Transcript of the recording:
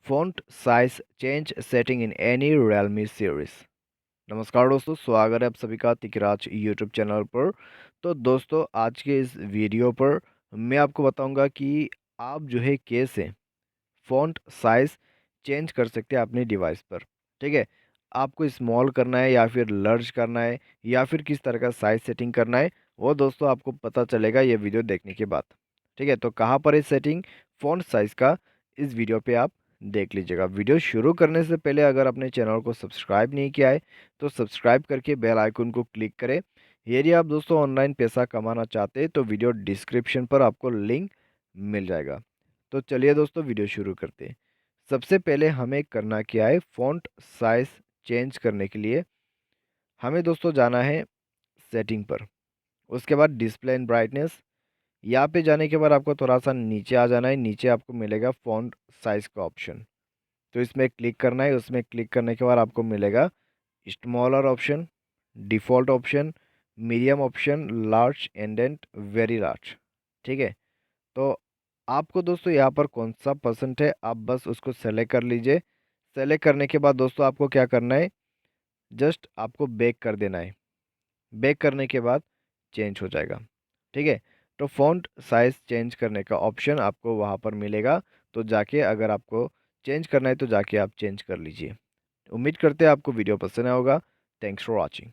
Font size change setting in any Realme series. नमस्कार दोस्तों, स्वागत है आप सभी का तिकराज यूट्यूब चैनल पर। तो दोस्तों, आज के इस वीडियो पर मैं आपको बताऊंगा कि आप जो है कैसे फ़ॉन्ट साइज़ चेंज कर सकते हैं अपने डिवाइस पर। ठीक है, आपको स्मॉल करना है या फिर लार्ज करना है या फिर किस तरह का साइज़ सेटिंग करना है, वो दोस्तों आपको पता चलेगा ये वीडियो देखने के बाद। ठीक है, तो कहाँ पर है सेटिंग फ़ॉन्ट साइज़ का, इस वीडियो पे आप देख लीजिएगा। वीडियो शुरू करने से पहले अगर अपने चैनल को सब्सक्राइब नहीं किया है तो सब्सक्राइब करके बेल आइकन को क्लिक करें। यदि आप दोस्तों ऑनलाइन पैसा कमाना चाहते हैं तो वीडियो डिस्क्रिप्शन पर आपको लिंक मिल जाएगा। तो चलिए दोस्तों, वीडियो शुरू करते हैं। सबसे पहले हमें करना क्या है, फ़ॉन्ट साइज़ चेंज करने के लिए हमें दोस्तों जाना है सेटिंग पर। उसके बाद डिस्प्ले एंड ब्राइटनेस, यहाँ पे जाने के बाद आपको थोड़ा सा नीचे आ जाना है। नीचे आपको मिलेगा फ़ॉन्ट साइज़ का ऑप्शन, तो इसमें क्लिक करना है। उसमें क्लिक करने के बाद आपको मिलेगा smaller option, default option, medium option, large, indent, very large. ठीक है, तो आपको दोस्तों यहाँ पर कौन सा पसंद है, आप बस उसको सेलेक्ट कर लीजिए। सेलेक्ट करने के बाद दोस्तों आपको क्या करना है, जस्ट आपको बैक कर देना है। बैक करने के बाद चेंज हो जाएगा। ठीक है, तो फ़ॉन्ट साइज़ चेंज करने का ऑप्शन आपको वहाँ पर मिलेगा। तो जाके अगर आपको चेंज करना है तो जाके आप चेंज कर लीजिए। उम्मीद करते हैं आपको वीडियो पसंद आया होगा। Thanks for watching.